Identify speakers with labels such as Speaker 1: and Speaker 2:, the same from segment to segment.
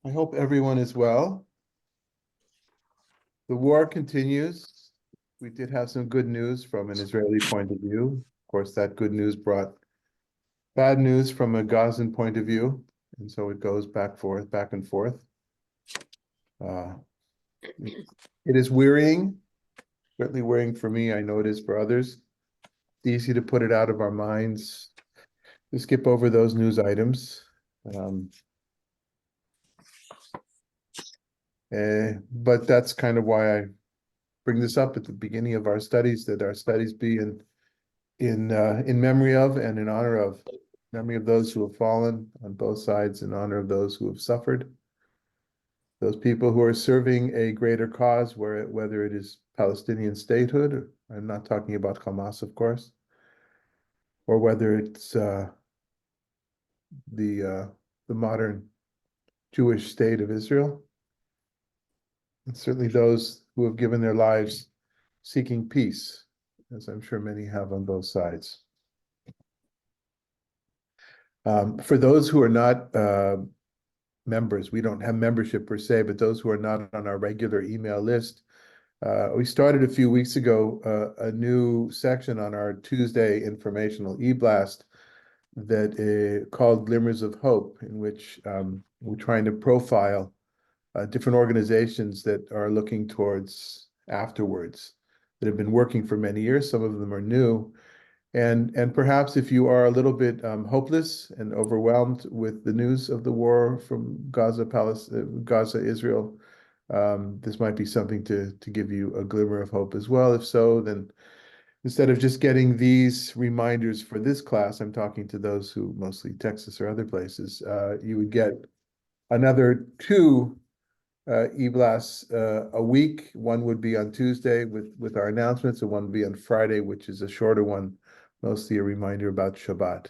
Speaker 1: I hope everyone is well. The war continues. We did have some good news from an Israeli point of view. Of course, that good news brought bad news from a Gazan point of view. And so it goes back and forth. Uh, it is wearying, certainly wearying for me. I know it is for others. It's easy to put it out of our minds, to skip over those news items. Um, but that's kind of why I bring this up at the beginning of our studies, that our studies be in memory of and in honor of memory of those who have fallen on both sides, in honor of those who have suffered, those people who are serving a greater cause, whether it is Palestinian statehood, I'm not talking about Hamas, of course, or whether it's the modern Jewish state of Israel, and certainly those who have given their lives seeking peace, as I'm sure many have on both sides. For those who are not members, we don't have membership per se, but those who are not on our regular email list, we started a few weeks ago a new section on our Tuesday informational e-blast that called Glimmers of Hope, in which we're trying to profile different organizations that are looking towards afterwards, that have been working for many years. Some of them are new. And perhaps if you are a little bit hopeless and overwhelmed with the news of the war from Gaza, Israel, this might be something to give you a glimmer of hope as well. If so, then instead of just getting these reminders for this class, I'm talking to those who mostly Texas or other places, you would get another two e-blasts a week. One would be on Tuesday with our announcements, and one would be on Friday, which is a shorter one, mostly a reminder about Shabbat,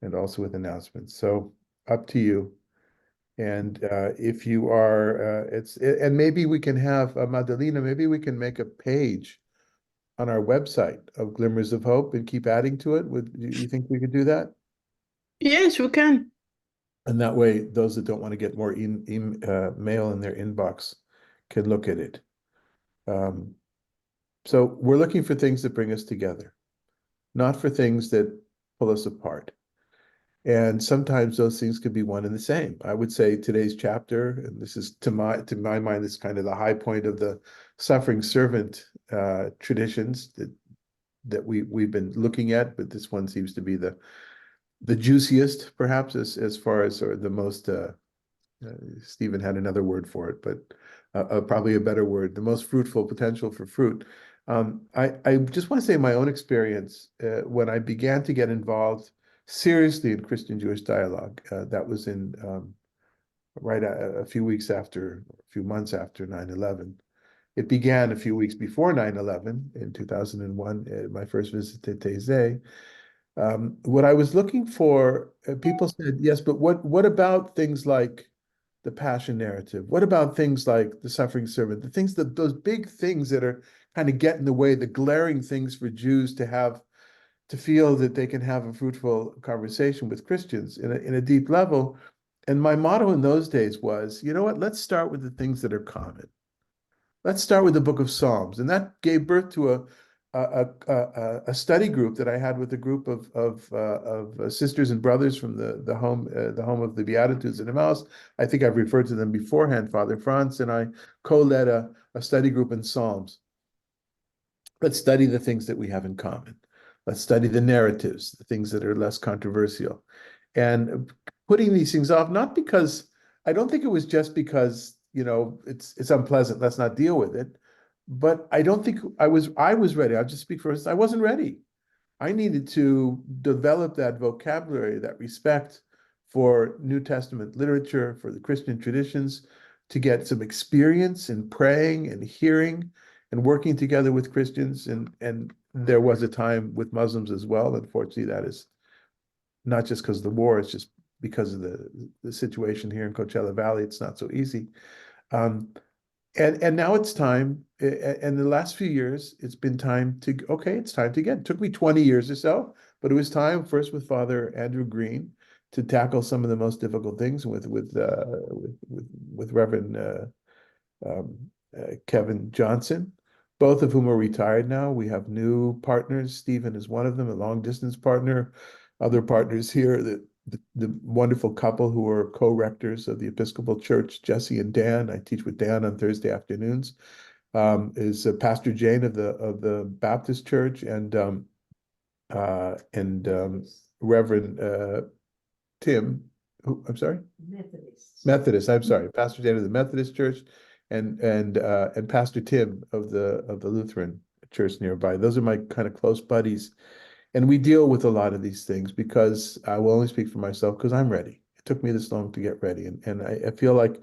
Speaker 1: and also with announcements. So up to you. And if you are, and maybe we can have Madalena, maybe we can make a page on our website of Glimmers of Hope and keep adding to it. You think we could do that?
Speaker 2: Yes, we can.
Speaker 1: And that way, those that don't want to get more mail in their inbox can look at it. So we're looking for things that bring us together, not for things that pull us apart. And sometimes those things could be one and the same. I would say today's chapter, and this is to my mind, this kind of the high point of the suffering servant traditions that we've been looking at, but this one seems to be the juiciest, perhaps, as far as, or the most. Stephen had another word for it, but probably a better word, the most fruitful potential for fruit. I just want to say my own experience when I began to get involved seriously in Christian Jewish dialogue. That was in right a few months after 9/11. It began a few weeks before 9/11 in 2001, my first visit to Taizé. What I was looking for, people said, yes, but what about things like the passion narrative? What about things like the suffering servant? The things that those big things that are kind of get in the way, the glaring things for Jews to feel that they can have a fruitful conversation with Christians in a deep level. And my motto in those days was, you know what, let's start with the things that are common. Let's start with the book of Psalms. And that gave birth to a study group that I had with a group of sisters and brothers from the home of the Beatitudes in Emmaus. I think I've referred to them beforehand. Father Franz and I co-led a study group in Psalms. Let's study the things that we have in common. Let's study the narratives, the things that are less controversial. And putting these things off, not because, I don't think it was just because, it's unpleasant, let's not deal with it. But I don't think I was ready. I'll just speak first. I wasn't ready. I needed to develop that vocabulary, that respect for New Testament literature, for the Christian traditions, to get some experience in praying and hearing and working together with Christians. And there was a time with Muslims as well. Unfortunately, that is not just because of the war, it's just because of the situation here in Coachella Valley. It's not so easy. And now it's time, and the last few years, it's been time to, okay, it's time to get. It took me 20 years or so, but it was time first with Father Andrew Green to tackle some of the most difficult things with Reverend um, Kevin Johnson, both of whom are retired now. We have new partners. Stephen is one of them, a long distance partner. Other partners here, the wonderful couple who are co-rectors of the Episcopal Church, Jesse and Dan. I teach with Dan on Thursday afternoons. Is Pastor Jane of the Baptist Church and Reverend Tim, who, I'm sorry? Methodist, I'm sorry, Pastor Jane of the Methodist Church and Pastor Tim of the Lutheran Church nearby. Those are my kind of close buddies. And we deal with a lot of these things because I will only speak for myself because I'm ready. It took me this long to get ready. And I feel like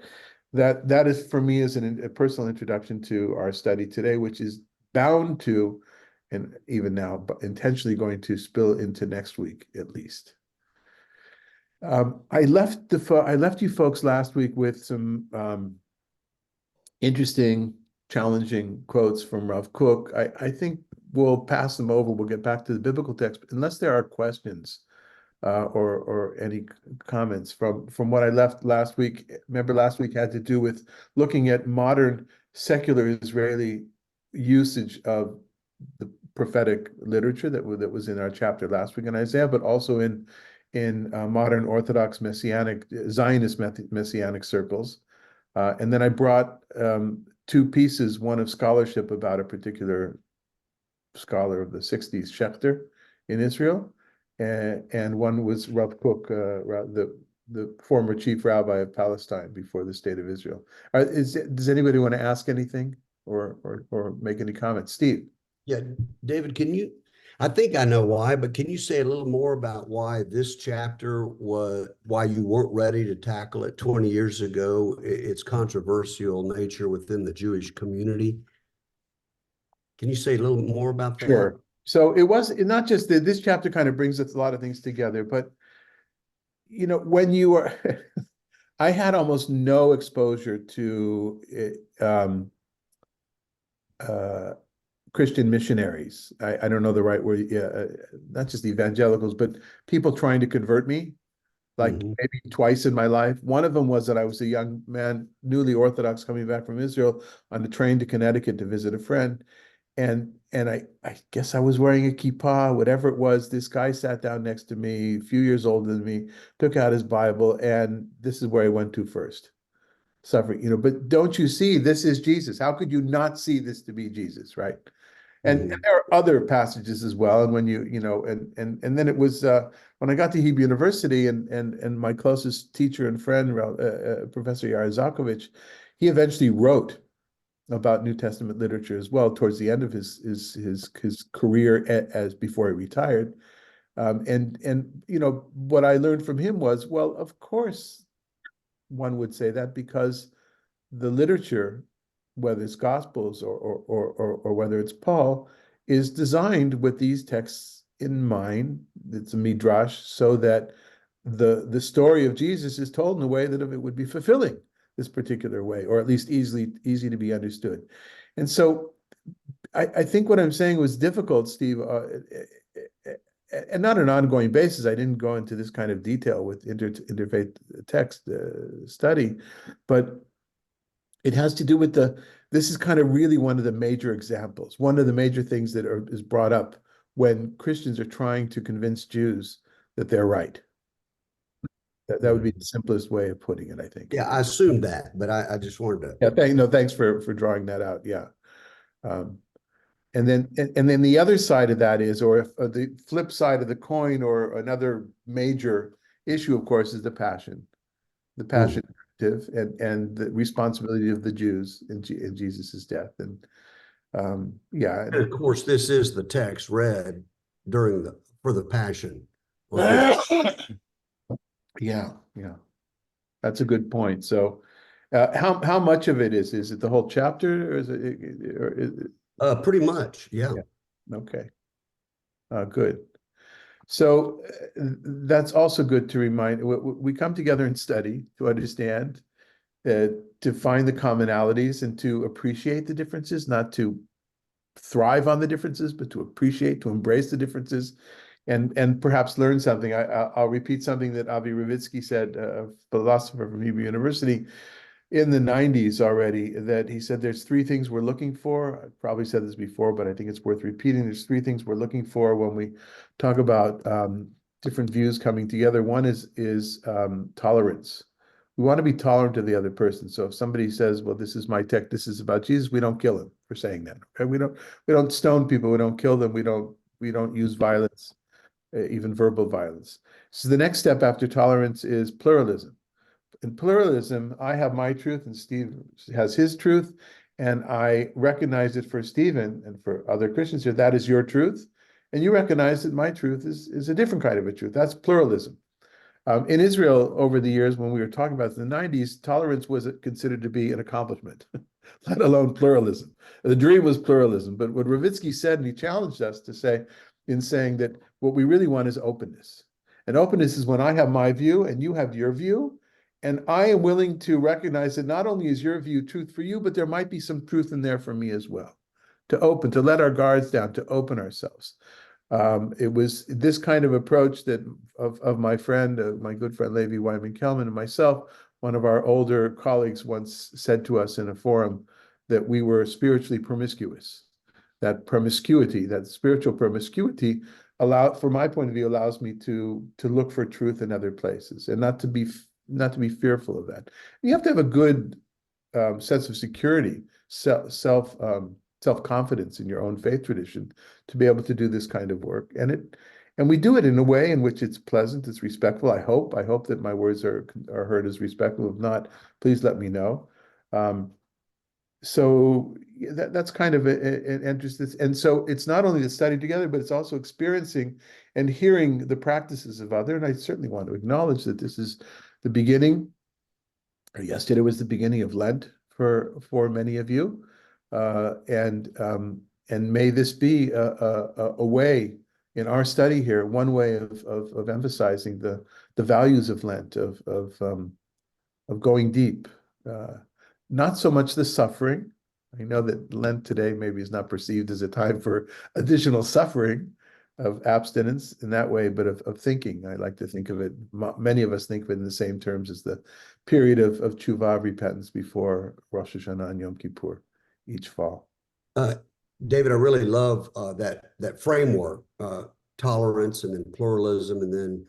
Speaker 1: that is for me as a personal introduction to our study today, which is bound to, and even now, but intentionally going to spill into next week at least. I left you folks last week with some interesting, challenging quotes from Rav Kook. I think we'll pass them over. We'll get back to the biblical text, but unless there are questions or any comments from what I left last week. Remember, last week had to do with looking at modern secular Israeli usage of the prophetic literature that was in our chapter last week in Isaiah, but also in modern Orthodox Messianic Zionist Messianic circles. And then I brought two pieces, one of scholarship about a particular scholar of the 60s, Schechter, in Israel, and one was Rav Kook, the former chief rabbi of Palestine before the state of Israel. Does anybody want to ask anything or make any comments? Steve?
Speaker 3: Yeah, David, I think I know why, but can you say a little more about why this chapter why you weren't ready to tackle it 20 years ago, its controversial nature within the Jewish community? Can you say a little more about that?
Speaker 1: Sure. So it was not just that this chapter kind of brings us a lot of things together, but when you are, I had almost no exposure to Christian missionaries. I don't know the right word. Yeah, not just evangelicals, but people trying to convert me, like maybe twice in my life. One of them was that I was a young man, newly Orthodox, coming back from Israel on the train to Connecticut to visit a friend. And I guess I was wearing a kippah, whatever it was. This guy sat down next to me, a few years older than me, took out his Bible, and this is where I went to first. Suffering, but don't you see, this is Jesus. How could you not see this to be Jesus, right? And there are other passages as well. And when and then it was when I got to Hebrew University and my closest teacher and friend, Professor Yair Zakovich, he eventually wrote about New Testament literature as well towards the end of his career as before he retired. And what I learned from him was, well, of course one would say that because the literature, whether it's Gospels or whether it's Paul, is designed with these texts in mind. It's a midrash, so that the story of Jesus is told in a way that it would be fulfilling this particular way, or at least easy to be understood. And so I think what I'm saying was difficult, Steve, and not an ongoing basis. I didn't go into this kind of detail with interfaith text study, but it has to do with this is kind of really one of the major examples, one of the major things that is brought up when Christians are trying to convince Jews that they're right. That would be the simplest way of putting it, I think.
Speaker 3: Yeah, I assumed that, but I just wanted to.
Speaker 1: Yeah, thanks for drawing that out. Yeah. And then the other side of that is, or if the flip side of the coin, or another major issue, of course, is the passion narrative and the responsibility of the Jews in Jesus's death. And yeah.
Speaker 3: And of course, this is the text read for the Passion.
Speaker 1: Yeah, that's a good point. So, how much of it is it the whole chapter, or is it?
Speaker 3: Pretty much, yeah.
Speaker 1: Okay. Good. So that's also good to remind. We come together and study to understand, to find the commonalities and to appreciate the differences, not to thrive on the differences, but to appreciate, to embrace the differences, and perhaps learn something. I'll repeat something that Avi Ravitsky said, a philosopher from Hebrew University in the 90s already, that he said there's three things we're looking for. I probably said this before, but I think it's worth repeating. There's three things we're looking for when we talk about different views coming together. One is tolerance. We want to be tolerant of the other person. So if somebody says, well, this is my tech, this is about Jesus, we don't kill him for saying that. Okay? We don't stone people, we don't kill them, we don't use violence, even verbal violence. So the next step after tolerance is pluralism. In pluralism, I have my truth and Steve has his truth, and I recognize it for Stephen and for other Christians here, that is your truth. And you recognize that my truth is a different kind of a truth. That's pluralism. In Israel, over the years, when we were talking about it in the 90s, tolerance was considered to be an accomplishment, let alone pluralism. The dream was pluralism. But what Ravitsky said, and he challenged us to say, in saying that what we really want is openness. And openness is when I have my view and you have your view, and I am willing to recognize that not only is your view truth for you, but there might be some truth in there for me as well. To let our guards down, to open ourselves. It was this kind of approach that of my friend, my good friend Levi Wyman Kelman and myself, one of our older colleagues once said to us in a forum that we were spiritually promiscuous. That promiscuity, that spiritual promiscuity, from my point of view, allows me to look for truth in other places and not to be fearful of that. You have to have a good sense of security, self-confidence in your own faith tradition to be able to do this kind of work. And we do it in a way in which it's pleasant, it's respectful. I hope that my words are heard as respectful. If not, please let me know. So that's kind of an interest. And so it's not only the study together, but it's also experiencing and hearing the practices of other. And I certainly want to acknowledge that this is the beginning, or yesterday was the beginning of Lent for many of you. And may this be a way in our study here, one way of emphasizing the values of Lent, of going deep. Not so much the suffering. I know that Lent today maybe is not perceived as a time for additional suffering of abstinence in that way, but of thinking. I like to think of it, many of us think of it in the same terms as the period of tshuva, repentance before Rosh Hashanah and Yom Kippur each fall.
Speaker 3: David, I really love that framework, tolerance and then pluralism and then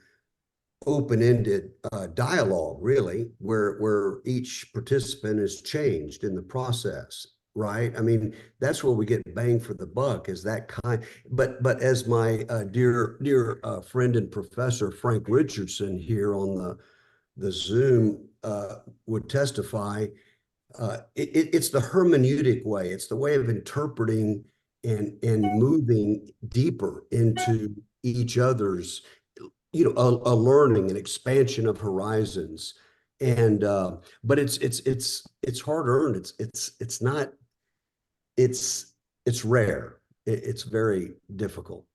Speaker 3: open-ended dialogue, really, where each participant is changed in the process, right? I mean, that's where we get bang for the buck, is that kind. But as my dear friend and professor Frank Richardson here on the Zoom would testify, it's the hermeneutic way. It's the way of interpreting and moving deeper into each other's, a learning and expansion of horizons. And but it's hard earned. It's not, it's rare. It's very difficult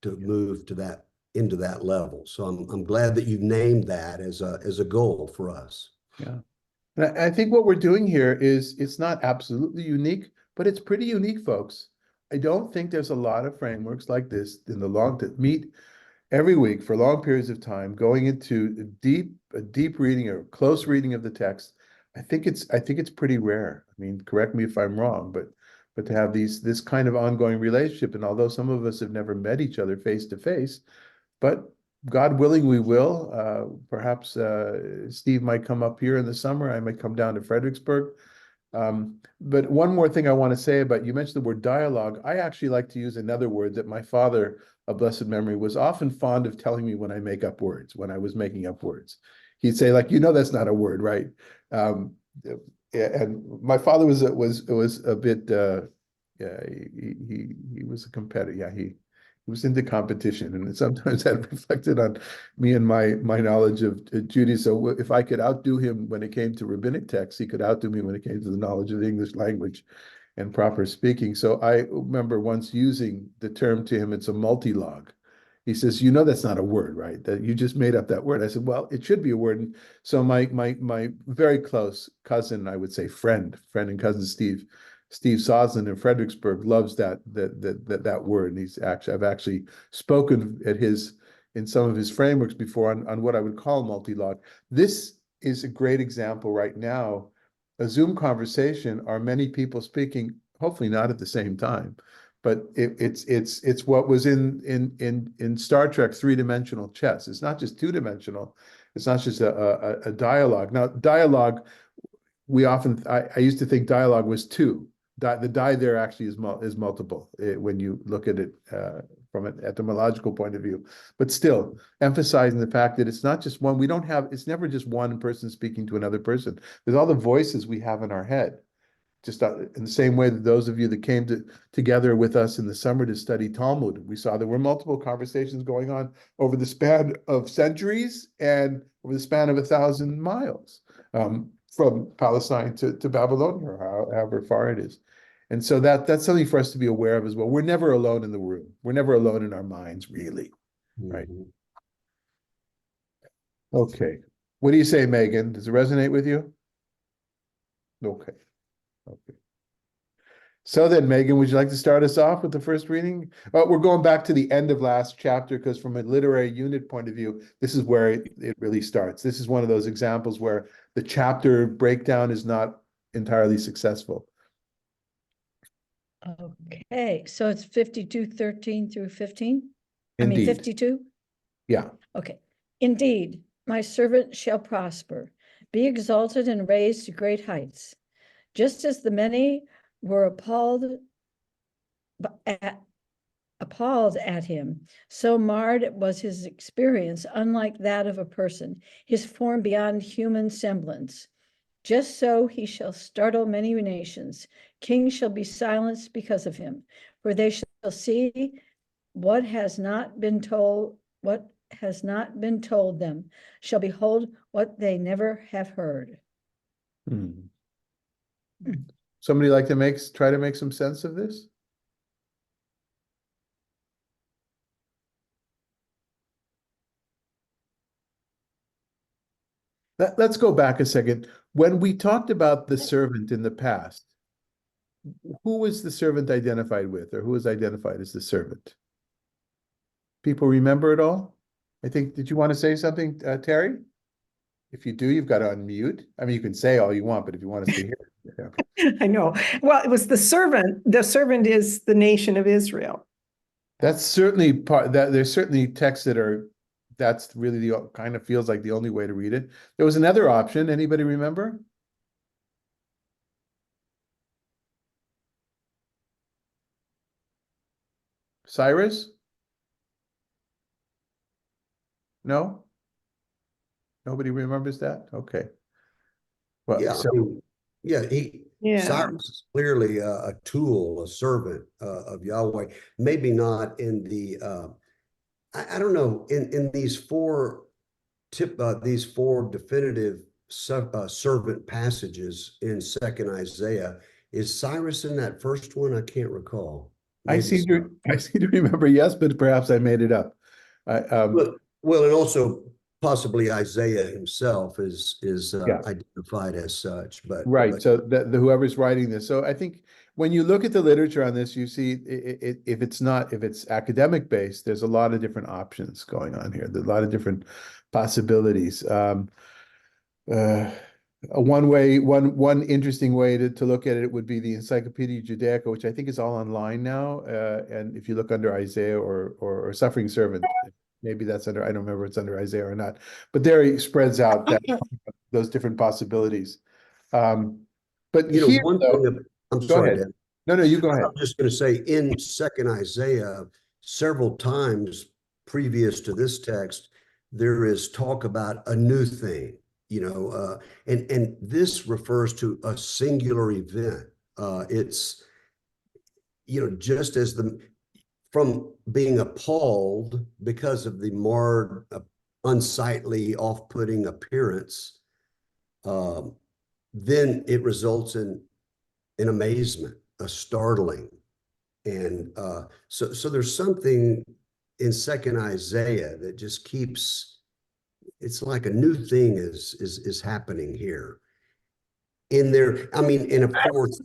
Speaker 3: to move to that, into that level. So I'm glad that you've named that as a goal for us.
Speaker 1: Yeah. And I think what we're doing here is, it's not absolutely unique, but it's pretty unique, folks. I don't think there's a lot of frameworks like this in the long that meet every week for long periods of time, going into a deep reading or close reading of the text. I think it's pretty rare. I mean, correct me if I'm wrong, but to have this kind of ongoing relationship, and although some of us have never met each other face to face, but God willing, we will. Perhaps Steve might come up here in the summer. I might come down to Fredericksburg. But one more thing I want to say about, you mentioned the word dialogue. I actually like to use another word that my father, of blessed memory, was often fond of telling me when I make up words, when I was making up words. He'd say, like, that's not a word, right? And my father was a bit, yeah, he was a competitor. Yeah, he was into competition, and sometimes that reflected on me and my knowledge of Judaism. So if I could outdo him when it came to rabbinic texts, he could outdo me when it came to the knowledge of the English language and proper speaking. So I remember once using the term to him, it's a multi-log. He says, that's not a word, right? That you just made up that word. I said, well, it should be a word. And so my very close cousin, I would say friend and cousin Steve, Steve Soslin in Fredericksburg loves that word. And I've actually spoken in some of his frameworks before on what I would call multi-log. This is a great example right now. A Zoom conversation are many people speaking, hopefully not at the same time, but it's what was in Star Trek three-dimensional chess. It's not just two-dimensional. It's not just a dialogue. Now, dialogue, I used to think dialogue was two. The die there actually is multiple when you look at it from an etymological point of view. But still, emphasizing the fact that it's not just one. It's never just one person speaking to another person. There's all the voices we have in our head. Just in the same way that those of you that came together with us in the summer to study Talmud, we saw there were multiple conversations going on over the span of centuries and over the span of 1,000 miles from Palestine to Babylonia, or however far it is. And so that's something for us to be aware of as well. We're never alone in the room. We're never alone in our minds, really. Right. Okay. What do you say, Megan? Does it resonate with you? Okay. Okay. So then, Megan, would you like to start us off with the first reading? We're going back to the end of last chapter because from a literary unit point of view, this is where it really starts. This is one of those examples where the chapter breakdown is not entirely successful.
Speaker 4: Okay, so it's 52:13 through 15? I mean,
Speaker 1: Indeed.
Speaker 4: 52?
Speaker 1: Yeah.
Speaker 4: Okay. Indeed, my servant shall prosper, be exalted and raised to great heights. Just as the many were appalled at him, so marred was his experience, unlike that of a person, his form beyond human semblance. Just so he shall startle many nations. Kings shall be silenced because of him, for they shall see what has not been told them, shall behold what they never have heard.
Speaker 1: Somebody like to try to make some sense of this? Let's go back a second. When we talked about the servant in the past, who was the servant identified with, or who was identified as the servant? People remember it all? I think, did you want to say something, Terry? If you do, you've got to unmute. I mean, you can say all you want, but if you want us to hear it. Okay.
Speaker 2: I know. Well, it was the servant. The servant is the nation of Israel.
Speaker 1: That's certainly part that there's certainly texts that's really the kind of feels like the only way to read it. There was another option. Anybody remember? Cyrus? No? Nobody remembers that? Okay. Well,
Speaker 3: Yeah,
Speaker 1: so
Speaker 3: Cyrus is clearly a tool, a servant of Yahweh. Maybe not in the I don't know, in these four definitive servant passages in Second Isaiah. Is Cyrus in that first one? I can't recall.
Speaker 1: I
Speaker 3: Maybe
Speaker 1: seem
Speaker 3: so.
Speaker 1: to remember, yes, but perhaps I made it up.
Speaker 3: Well, and also possibly Isaiah himself is
Speaker 1: Yeah.
Speaker 3: identified as such, but
Speaker 1: Right. So whoever's writing this. So I think when you look at the literature on this, you see if it's academic based, there's a lot of different options going on here. There's a lot of different possibilities. One interesting way to look at it would be the Encyclopedia Judaica, which I think is all online now. And if you look under Isaiah or Suffering Servant, maybe that's under, I don't remember if it's under Isaiah or not, but there he spreads out those different possibilities. But here,
Speaker 3: one
Speaker 1: though,
Speaker 3: thing, I'm
Speaker 1: go
Speaker 3: sorry,
Speaker 1: ahead.
Speaker 3: Dan.
Speaker 1: No, you go ahead.
Speaker 3: I'm just going to say in Second Isaiah, several times previous to this text, there is talk about a new thing, and this refers to a singular event. It's, just as from being appalled because of the marred, unsightly, off-putting appearance, then it results in amazement, a startling. And so there's something in Second Isaiah that just keeps, it's like a new thing is happening here. In there, I mean, and of course,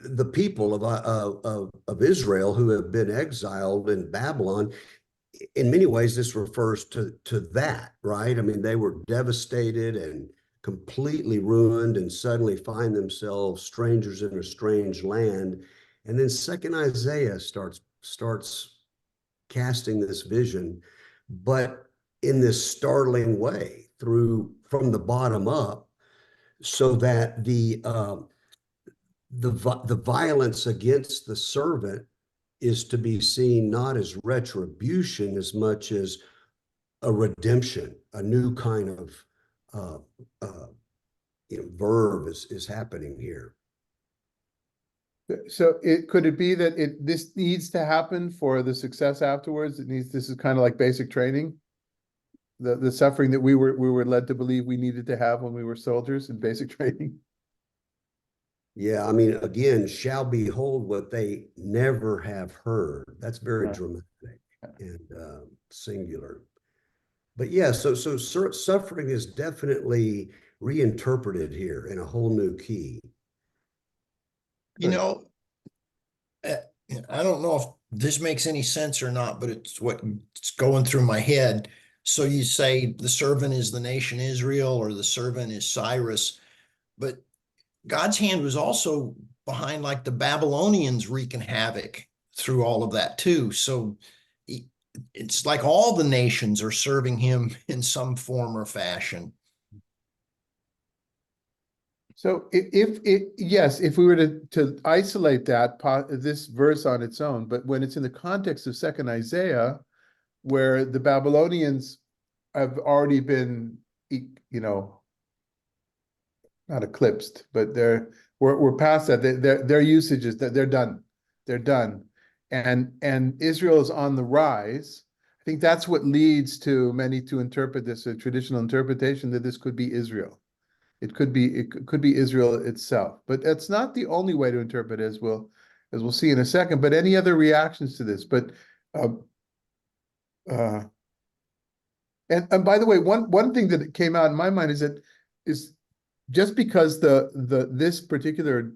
Speaker 3: the people of Israel who have been exiled in Babylon. In many ways, this refers to that, right? I mean, they were devastated and completely ruined, and suddenly find themselves strangers in a strange land. And then Second Isaiah starts casting this vision, but in this startling way, through from the bottom up, so that the violence against the servant is to be seen not as retribution as much as a redemption, a new kind of uh, uh, verb is happening here.
Speaker 1: So could it be that this needs to happen for the success afterwards? This is kind of like basic training. The suffering that we were led to believe we needed to have when we were soldiers in basic training.
Speaker 3: Yeah, I mean, again, shall behold what they never have heard. That's very dramatic and singular. But yeah, so suffering is definitely reinterpreted here in a whole new key.
Speaker 5: You know, uh, I don't know if this makes any sense or not, but it's what's going through my head. So you say the servant is the nation Israel, or the servant is Cyrus, but God's hand was also behind, like, the Babylonians wreaking havoc through all of that too. So it's like all the nations are serving him in some form or fashion.
Speaker 1: So if we were to isolate this verse on its own, but when it's in the context of Second Isaiah, where the Babylonians have already been, not eclipsed, but we're past that. Their usage is that they're done. They're done. And Israel is on the rise. I think that's what leads to many to interpret this, a traditional interpretation, that this could be Israel. It could be Israel itself, but that's not the only way to interpret it, as we'll see in a second. But any other reactions to this? But and by the way, one thing that came out in my mind is just because this particular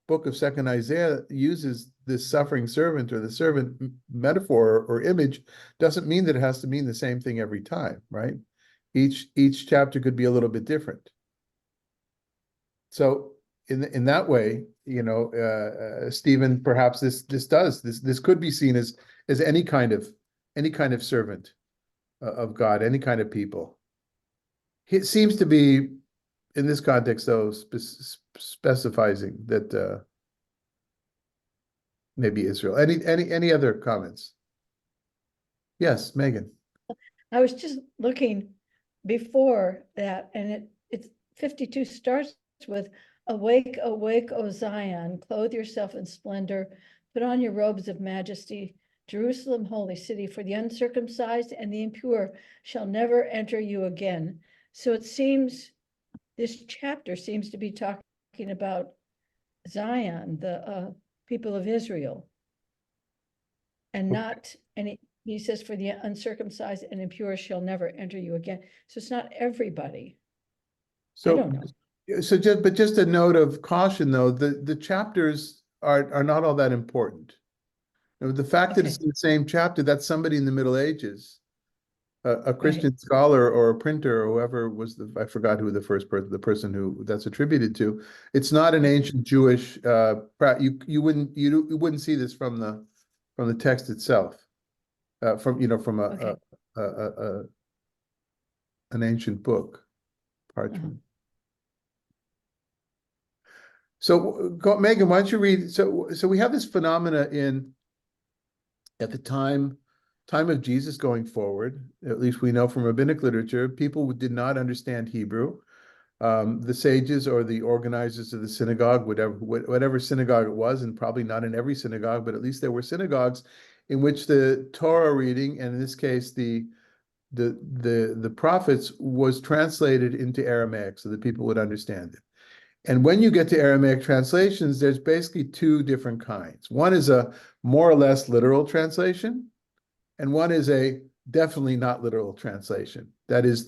Speaker 1: book of Second Isaiah uses this suffering servant or the servant metaphor or image, doesn't mean that it has to mean the same thing every time, right? Each chapter could be a little bit different. So in that way, Stephen, perhaps this could be seen as any kind of servant of God, any kind of people. It seems to be, in this context, though, specifying that maybe Israel. Any other comments? Yes, Megan.
Speaker 4: I was just looking before that, and it's 52 starts with, awake, awake, O Zion, clothe yourself in splendor, put on your robes of majesty, Jerusalem, holy city, for the uncircumcised and the impure shall never enter you again. So it seems this chapter seems to be talking about Zion, the people of Israel, and not any. He says, for the uncircumcised and impure shall never enter you again. So it's not everybody. I don't know.
Speaker 1: So just a note of caution, though, the chapters are not all that important. The fact that it's in the same chapter, that's somebody in the Middle Ages, a Christian scholar or a printer or whoever was I forgot who the person who that's attributed to. It's not an ancient Jewish, you wouldn't see this from the text itself, from an ancient book, parchment. So Megan, why don't you read? So we have this phenomena at the time of Jesus going forward. At least we know from rabbinic literature, people did not understand Hebrew. The sages or the organizers of the synagogue, whatever synagogue it was, and probably not in every synagogue, but at least there were synagogues in which the Torah reading, and in this case the prophets, was translated into Aramaic so that people would understand it. And when you get to Aramaic translations, there's basically two different kinds. One is a more or less literal translation, and one is a definitely not literal translation. That is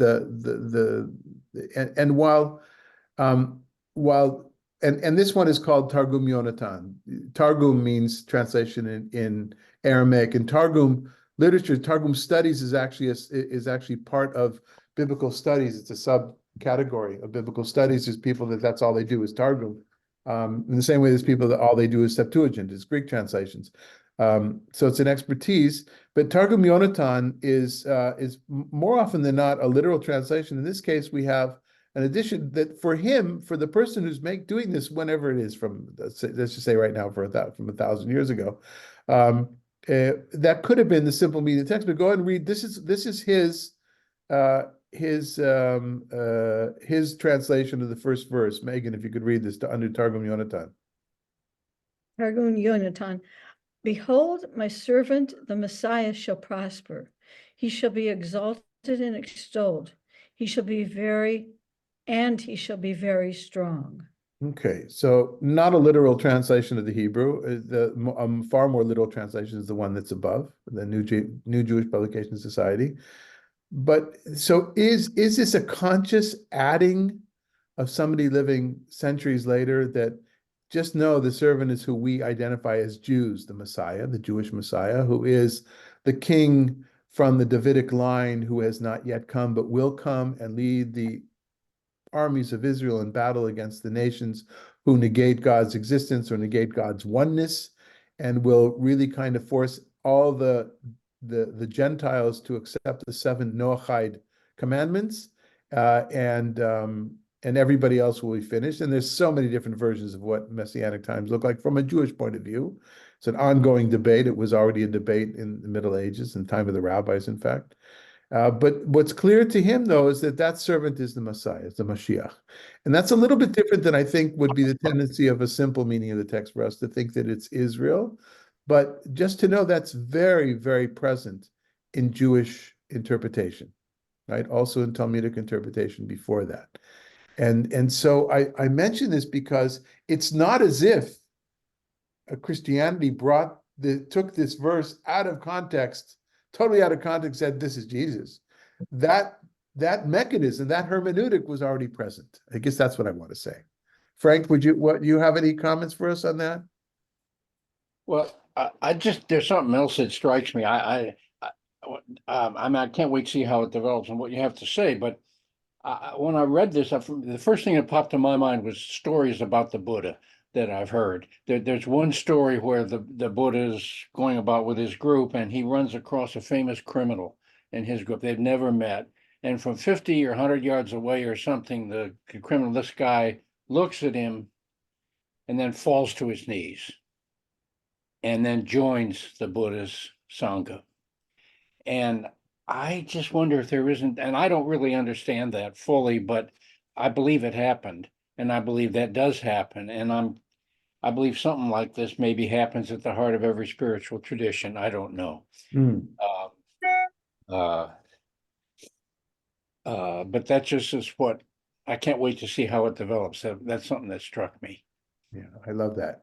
Speaker 1: while and this one is called Targum Yonatan. Targum means translation in Aramaic, and Targum literature, Targum studies is actually part of biblical studies. It's a subcategory of biblical studies. Is people that's all they do is Targum. In the same way, there's people that all they do is Septuagint, is Greek translations. So it's an expertise. But Targum Yonatan is more often than not a literal translation. In this case, we have an addition that for him, for the person who's doing this, whenever it is from, let's just say right now, from 1,000 years ago, that could have been the simple meaning of the text. But go ahead and read. This is his translation of the first verse. Megan, if you could read this under Targum Yonatan.
Speaker 4: Targum Yonatan. Behold, my servant, the Messiah, shall prosper. He shall be exalted and extolled. He shall be very strong.
Speaker 1: Okay, so not a literal translation of the Hebrew. The far more literal translation is the one that's above, the New Jewish Publication Society. But so is this a conscious adding of somebody living centuries later that just know the servant is who we identify as Jews, the Messiah, the Jewish Messiah, who is the king from the Davidic line who has not yet come, but will come and lead the armies of Israel in battle against the nations who negate God's existence or negate God's oneness, and will really kind of force all the Gentiles to accept the 7 Noahide commandments, and everybody else will be finished. And there's so many different versions of what Messianic times look like from a Jewish point of view. It's an ongoing debate. It was already a debate in the Middle Ages, in time of the rabbis, in fact. But what's clear to him, though, is that servant is the Messiah, is the Mashiach. And that's a little bit different than I think would be the tendency of a simple meaning of the text for us to think that it's Israel. But just to know that's very, very present in Jewish interpretation, right? Also in Talmudic interpretation before that. And so I mention this because it's not as if Christianity took this verse out of context, totally out of context, said this is Jesus. That mechanism, that hermeneutic was already present. I guess that's what I want to say. Frank, you have any comments for us on that?
Speaker 6: Well, I just, there's something else that strikes me. I mean, I can't wait to see how it develops and what you have to say. But when I read this, the first thing that popped to my mind was stories about the Buddha that I've heard. There's one story where the Buddha is going about with his group, and he runs across a famous criminal in his group. They've never met. And from 50 or 100 yards away or something, the criminal, this guy, looks at him and then falls to his knees and then joins the Buddha's Sangha. And I just wonder if there isn't, and I don't really understand that fully, but I believe it happened. And I believe that does happen. And I believe something like this maybe happens at the heart of every spiritual tradition. I don't know. But that just is what, I can't wait to see how it develops. That's something that struck me.
Speaker 1: Yeah, I love that.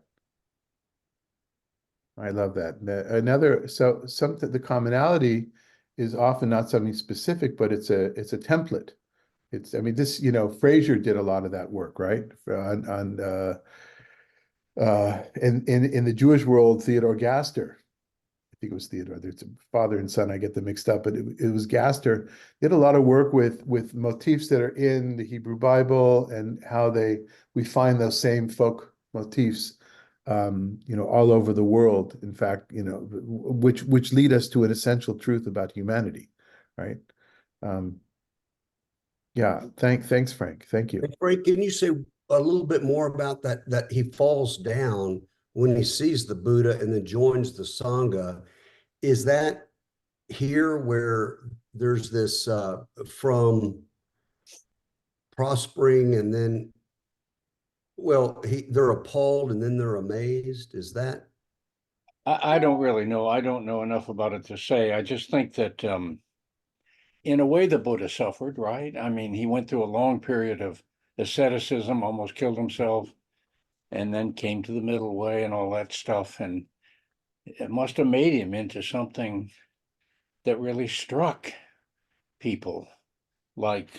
Speaker 1: Something, the commonality is often not something specific, but it's a template. I mean, this, Fraser did a lot of that work, right? In the Jewish world, Theodore Gaster, I think it was Theodore, there's a father and son, I get them mixed up, but it was Gaster, did a lot of work with motifs that are in the Hebrew Bible and how we find those same folk motifs all over the world, in fact, which lead us to an essential truth about humanity, right? Yeah, thanks, Frank. Thank you.
Speaker 3: Hey, Frank, can you say a little bit more about that he falls down when he sees the Buddha and then joins the Sangha? Is that here where there's this from prospering and then, they're appalled and then they're amazed? Is that?
Speaker 6: I don't really know. I don't know enough about it to say. I just think that in a way the Buddha suffered, right? I mean, he went through a long period of asceticism, almost killed himself, and then came to the middle way and all that stuff. And it must have made him into something that really struck people, like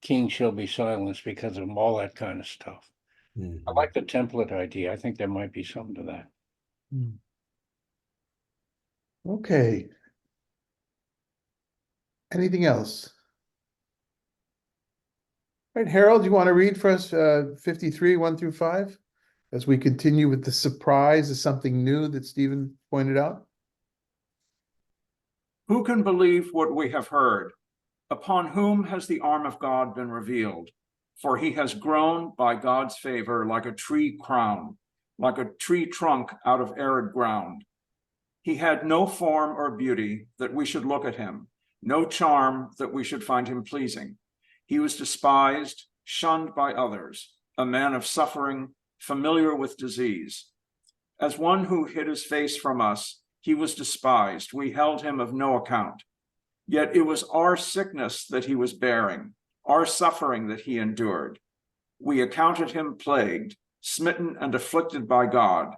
Speaker 6: king shall be silenced because of all that kind of stuff. I like the template idea. I think there might be something to that.
Speaker 1: Okay. Anything else? All right, Harold, you want to read for us 53, 1 through 5, as we continue with the surprise of something new that Stephen pointed out?
Speaker 7: Who can believe what we have heard? Upon whom has the arm of God been revealed? For he has grown by God's favor like a tree crown, like a tree trunk out of arid ground. He had no form or beauty that we should look at him, no charm that we should find him pleasing. He was despised, shunned by others, a man of suffering, familiar with disease. As one who hid his face from us, he was despised. We held him of no account. Yet it was our sickness that he was bearing, our suffering that he endured. We accounted him plagued, smitten and afflicted by God.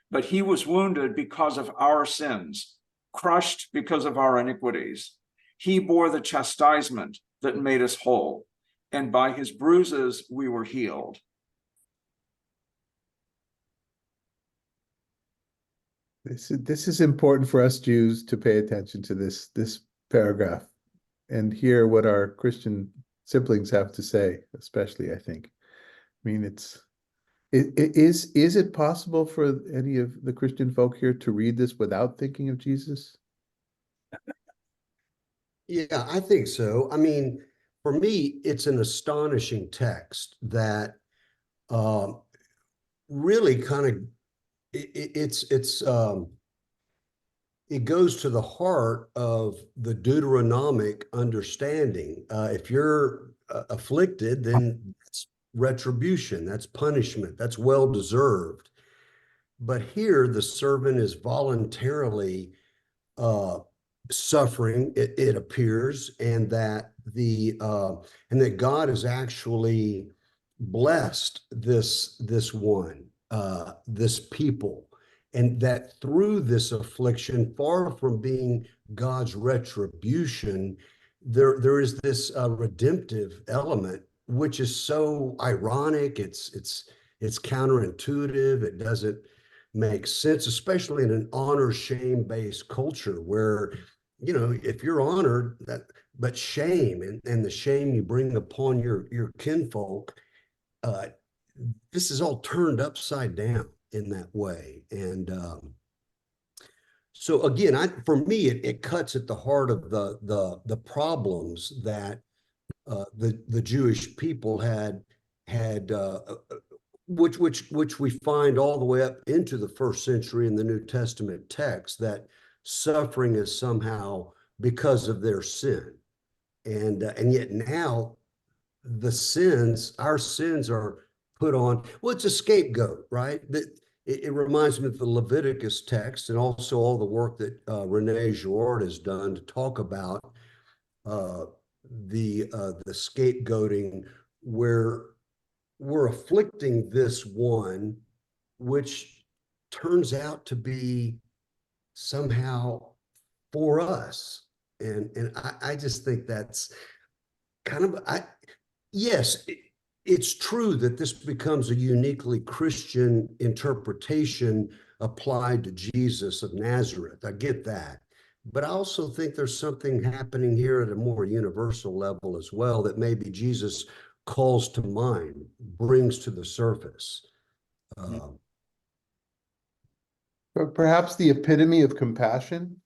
Speaker 7: But he was wounded because of our sins, crushed because of our iniquities. He bore the chastisement that made us whole, and by his bruises we were healed.
Speaker 1: This is important for us Jews to pay attention to this paragraph and hear what our Christian siblings have to say, especially, I think. I mean, is it possible for any of the Christian folk here to read this without thinking of Jesus?
Speaker 3: Yeah, I think so. I mean, for me, it's an astonishing text that really kind of it goes to the heart of the Deuteronomic understanding. If you're afflicted, then that's retribution, that's punishment, that's well deserved. But here, the servant is voluntarily suffering, it appears, and that God has actually blessed this one, this people, and that through this affliction, far from being God's retribution, there is this redemptive element, which is so ironic. It's counterintuitive. It doesn't make sense, especially in an honor shame based culture where, if you're honored, but shame and the shame you bring upon your kinfolk, this is all turned upside down in that way. And so again, for me, it cuts at the heart of the problems that the Jewish people had which we find all the way up into the first century in the New Testament text, that suffering is somehow because of their sin, and yet now our sins are put on. Well, it's a scapegoat, right? That it reminds me of the Leviticus text, and also all the work that Rene Girard has done to talk about the scapegoating, where we're afflicting this one, which turns out to be somehow for us. And I just think that's kind of, yes, it's true that this becomes a uniquely Christian interpretation applied to Jesus of Nazareth. I get that. But I also think there's something happening here at a more universal level as well, that maybe Jesus calls to mind, brings to the surface.
Speaker 1: But perhaps the epitome of compassion.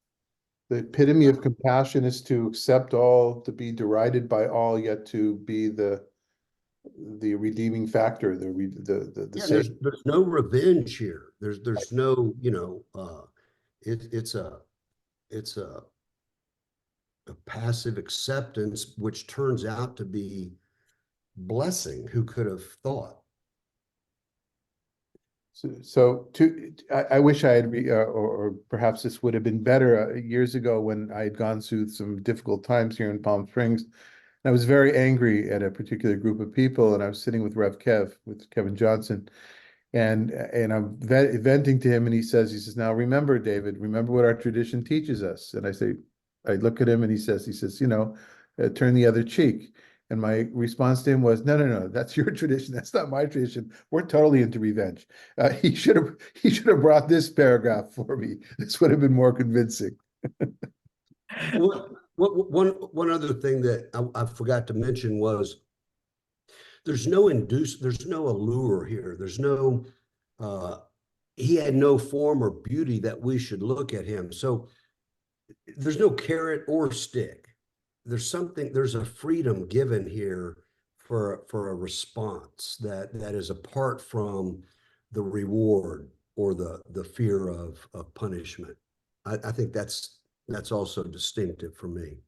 Speaker 1: The epitome of compassion is to accept all, to be derided by all, yet to be the redeeming factor,
Speaker 3: There's no revenge here. There's no, it's a passive acceptance, which turns out to be blessing. Who could have thought?
Speaker 1: So I wish I had, or perhaps this would have been better years ago when I had gone through some difficult times here in Palm Springs. I was very angry at a particular group of people, and I was sitting with with Kevin Johnson, and I'm venting to him, and he says, now remember, David, remember what our tradition teaches us. And I look at him, and he says, turn the other cheek. And my response to him was, no, no, no, that's your tradition. That's not my tradition. We're totally into revenge. He should have brought this paragraph for me. This would have been more convincing.
Speaker 3: One other thing that I forgot to mention was there's no allure here. There's no, he had no form or beauty that we should look at him. So there's no carrot or stick. There's a freedom given here for a response that is apart from the reward or the fear of punishment. I think that's also distinctive for me.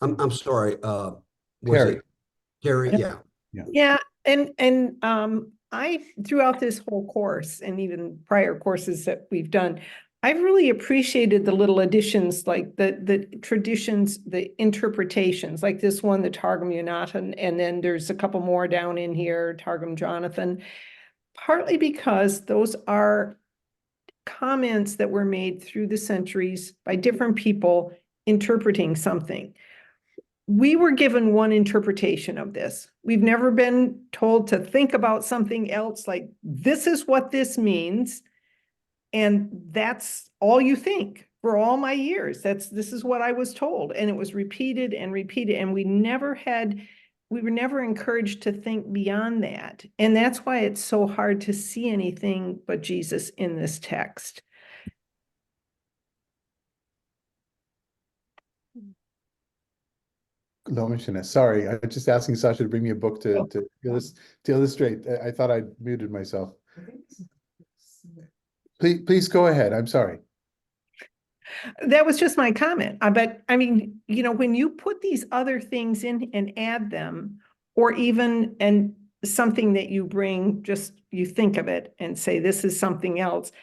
Speaker 3: I'm sorry, was
Speaker 1: Terry.
Speaker 3: it Terry? Yeah.
Speaker 2: Yeah, and I throughout this whole course and even prior courses that we've done, I've really appreciated the little additions like the traditions, the interpretations, like this one, the Targum Yonatan, and then there's a couple more down in here, Targum Jonathan, partly because those are comments that were made through the centuries by different people interpreting something. We were given one interpretation of this. We've never been told to think about something else, like this is what this means, and that's all you think for all my years. This is what I was told, and it was repeated and repeated, and we were never encouraged to think beyond that. And that's why it's so hard to see anything but Jesus in this text.
Speaker 1: Sorry, I'm just asking Sasha to bring me a book
Speaker 2: Oh.
Speaker 1: to illustrate. I thought I muted myself. Please go ahead. I'm sorry.
Speaker 2: That was just my comment. But I mean, when you put these other things in and add them, or even something that you bring, just you think of it and say, this is something else,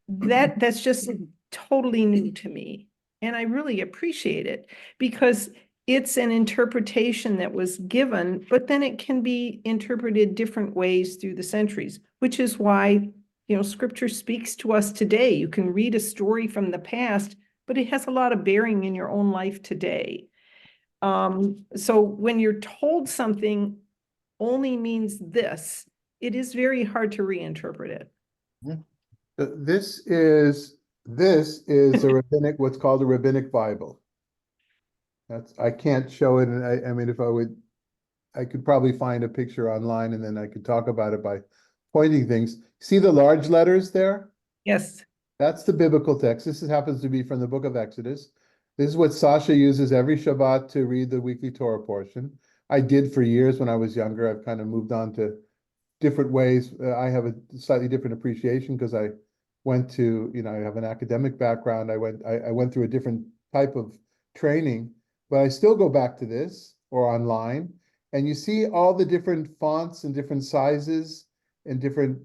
Speaker 2: that's just totally new to me. And I really appreciate it because it's an interpretation that was given, but then it can be interpreted different ways through the centuries, which is why scripture speaks to us today. You can read a story from the past, but it has a lot of bearing in your own life today. So when you're told something only means this, it is very hard to reinterpret it.
Speaker 1: This is a rabbinic, what's called a rabbinic Bible. I can't show it, and I mean, if I could probably find a picture online, and then I could talk about it by pointing things. See the large letters there?
Speaker 2: Yes.
Speaker 1: That's the biblical text. This happens to be from the book of Exodus. This is what Sasha uses every Shabbat to read the weekly Torah portion. I did for years when I was younger. I've kind of moved on to different ways. I have a slightly different appreciation because I went to, I have an academic background. I went through a different type of training, but I still go back to this or online. And you see all the different fonts and different sizes and different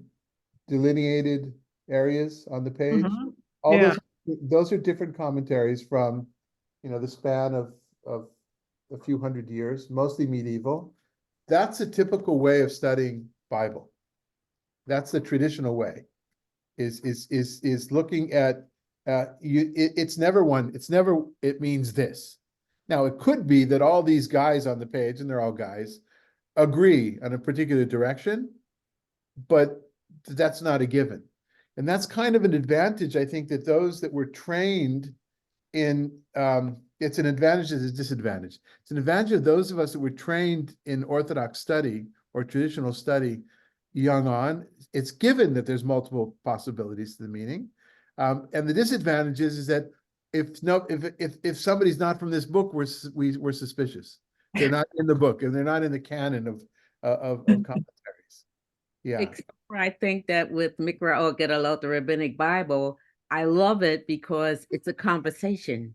Speaker 1: delineated areas on the page.
Speaker 2: Mhm.
Speaker 1: All
Speaker 2: Yeah.
Speaker 1: those are different commentaries from, the span of a few hundred years, mostly medieval. That's a typical way of studying Bible. That's the traditional way. Is looking at it means this. Now it could be that all these guys on the page, and they're all guys, agree on a particular direction, but that's not a given. And that's kind of an advantage, I think, that those that were trained in, it's an advantage and a disadvantage. It's an advantage of those of us that were trained in Orthodox study or traditional study young on. It's given that there's multiple possibilities to the meaning. And the disadvantage is that if somebody's not from this book, we're suspicious. They're not in the book, and they're not in the canon of commentaries. Yeah.
Speaker 8: Except for I think that with Mikra or Gedalot, the Rabbinic Bible, I love it because it's a conversation.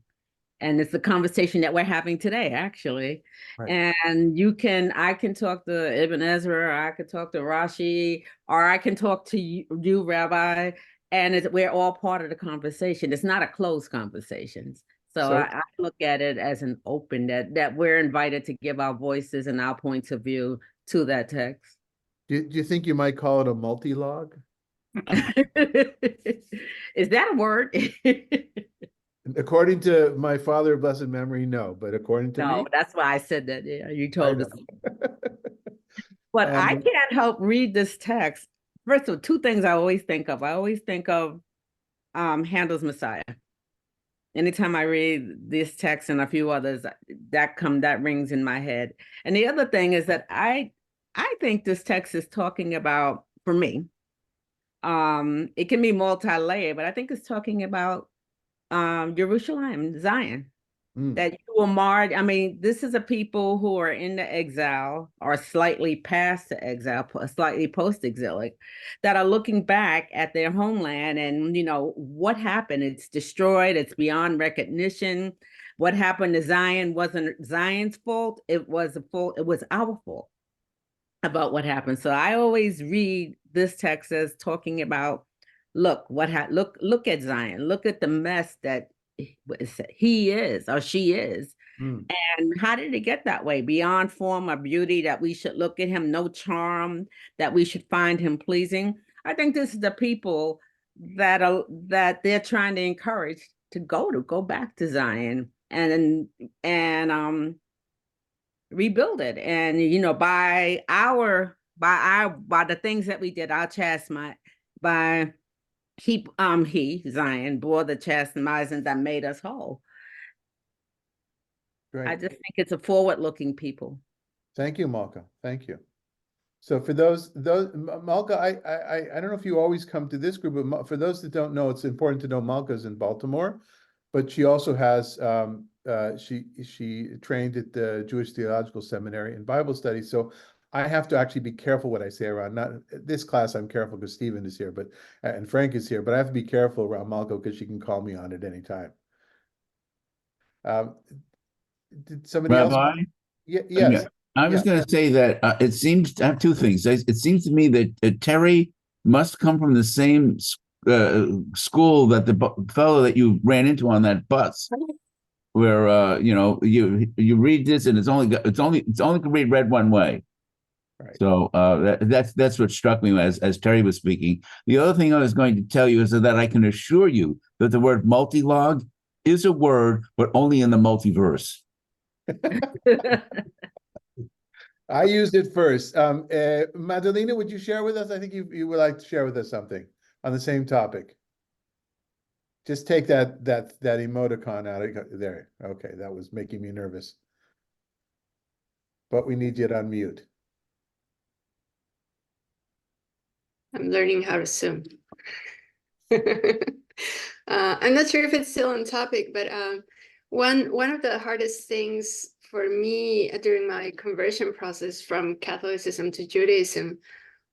Speaker 8: And it's the conversation that we're having today, actually. Right. And I can talk to Ibn Ezra, or I could talk to Rashi, or I can talk to you, Rabbi, and we're all part of the conversation. It's not a closed conversation. So I look at it as an open, that we're invited to give our voices and our points of view to that text.
Speaker 1: Do you think you might call it a multi-log?
Speaker 8: Is that a word?
Speaker 1: According to my father of blessed memory, no, but according to
Speaker 8: No,
Speaker 1: me,
Speaker 8: that's why I said that. Yeah, you
Speaker 1: I
Speaker 8: told
Speaker 1: know.
Speaker 8: us. But I
Speaker 1: Um,
Speaker 8: can't help read this text. First of all, two things I always think of. I always think of Handel's Messiah. Anytime I read this text and a few others, that rings in my head. And the other thing is that I think this text is talking about, for me, it can be multi-layered, but I think it's talking about Jerusalem, Zion.
Speaker 1: mm,
Speaker 8: That you were marred. I mean, this is a people who are in the exile or slightly past the exile, slightly post-exilic, that are looking back at their homeland and, what happened? It's destroyed. It's beyond recognition. What happened to Zion wasn't Zion's fault. It was our fault about what happened. So I always read this text as talking about, look look at Zion, look at the mess that he is or she is,
Speaker 1: mm.
Speaker 8: and how did it get that way? Beyond form or beauty, that we should look at him, no charm, that we should find him pleasing. I think this is the people that they're trying to encourage to go back to Zion and rebuild it. And by the things that we did, our chastisement, by he Zion bore the chastisement that made us whole. I
Speaker 1: Great.
Speaker 8: just think it's a forward-looking people.
Speaker 1: Thank you, Malka. Thank you. So for those Malka, I don't know if you always come to this group, but for those that don't know, it's important to know Malka's in Baltimore, but she also has she trained at the Jewish Theological Seminary in Bible study. So I have to actually be careful what I say around, not this class. I'm careful because Stephen is here, but and Frank is here, but I have to be careful around Malka because she can call me on it anytime. Did somebody else?
Speaker 9: Rabbi?
Speaker 1: Yes.
Speaker 9: Yeah, I was
Speaker 1: Yeah.
Speaker 9: going to say that it seems I have two things. It seems to me that Terry must come from the same school that the fellow that you ran into on that bus, where you read this and it's only can read read one way.
Speaker 1: Right.
Speaker 9: So that's what struck me as Terry was speaking. The other thing I was going to tell you is that I can assure you that the word multilog is a word, but only in the multiverse.
Speaker 1: I used it first. Madalena, would you share with us? I think you would like to share with us something on the same topic. Just take that emoticon out of there. Okay, that was making me nervous. But we need you to unmute.
Speaker 10: I'm learning how to Zoom. I'm not sure if it's still on topic, but one of the hardest things for me during my conversion process from Catholicism to Judaism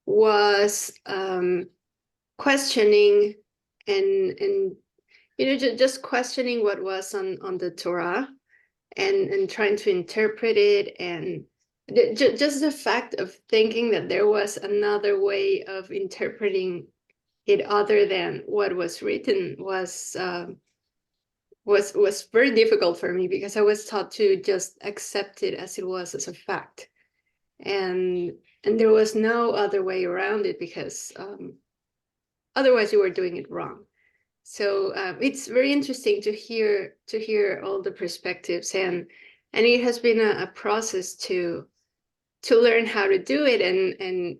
Speaker 10: was questioning and just questioning what was on the Torah and trying to interpret it, and just the fact of thinking that there was another way of interpreting it other than what was written was very difficult for me, because I was taught to just accept it as it was, as a fact, and there was no other way around it, because otherwise you were doing it wrong. So it's very interesting to hear all the perspectives, and it has been a process to learn how to do it, and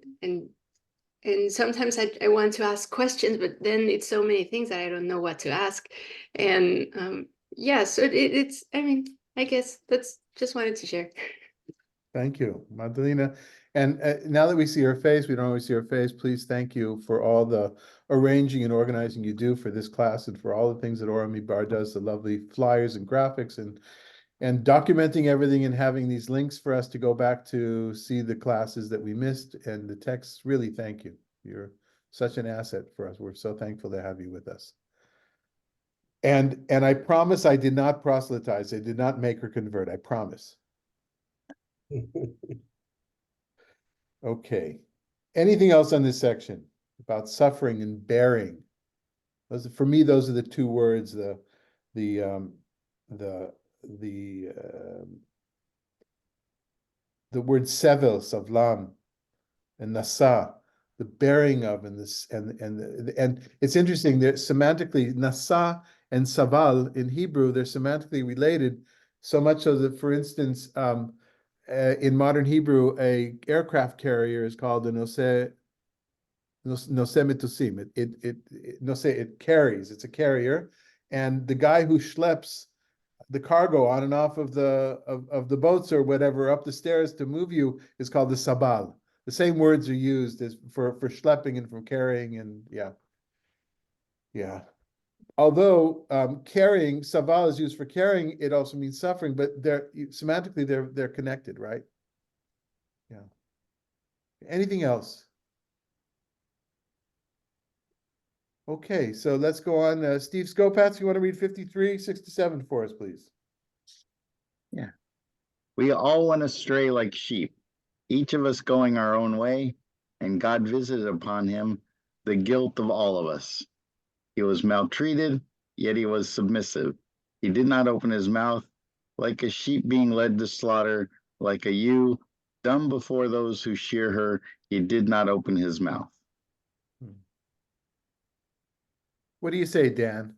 Speaker 10: sometimes I want to ask questions, but then it's so many things that I don't know what to ask, and yeah, so it's, I mean, I guess that's just wanted to share.
Speaker 1: Thank you, Madalena. And now that we see her face, we don't always see her face. Please thank you for all the arranging and organizing you do for this class, and for all the things that Orami Bar does, the lovely flyers and graphics and documenting everything, and having these links for us to go back to see the classes that we missed and the texts. Really, thank you. You're such an asset for us. We're so thankful to have you with us. And I promise I did not proselytize. I did not make her convert. I promise. Okay. Anything else on this section about suffering and bearing? For me, those are the two words, the word sevel, savlam, and nasa, the bearing of, and this, and it's interesting that semantically, nasa and saval in Hebrew, they're semantically related, so much so that, for instance, in modern Hebrew, a aircraft carrier is called a noseh metusim. It carries. It's a carrier, and the guy who schleps the cargo on and off of the boats or whatever up the stairs to move you is called the sabal. The same words are used as for schlepping and for carrying, and yeah. Although carrying, sabal is used for carrying, it also means suffering, but they're semantically they're connected, right? Yeah. Anything else? Okay, so let's go on. Steve Skopatz, you want to read 53-67 for us, please?
Speaker 11: Yeah. We all went astray like sheep, each of us going our own way, and God visited upon him the guilt of all of us. He was maltreated, yet he was submissive. He did not open his mouth, like a sheep being led to slaughter, like a ewe dumb before those who shear her, he did not open his mouth.
Speaker 1: What do you say, Dan?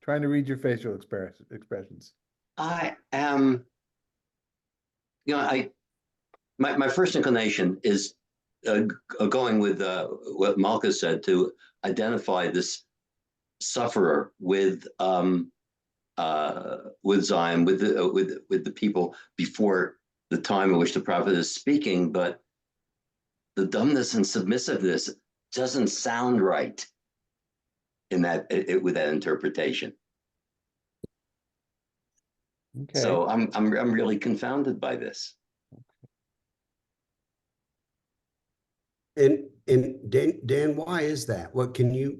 Speaker 1: Trying to read your facial expressions.
Speaker 12: I am, my first inclination is going with what Malka said, to identify this sufferer with Zion, with the people before the time in which the prophet is speaking, but the dumbness and submissiveness doesn't sound right in that with that interpretation.
Speaker 1: Okay.
Speaker 12: So I'm really confounded by this.
Speaker 3: And Dan, why is that? What can you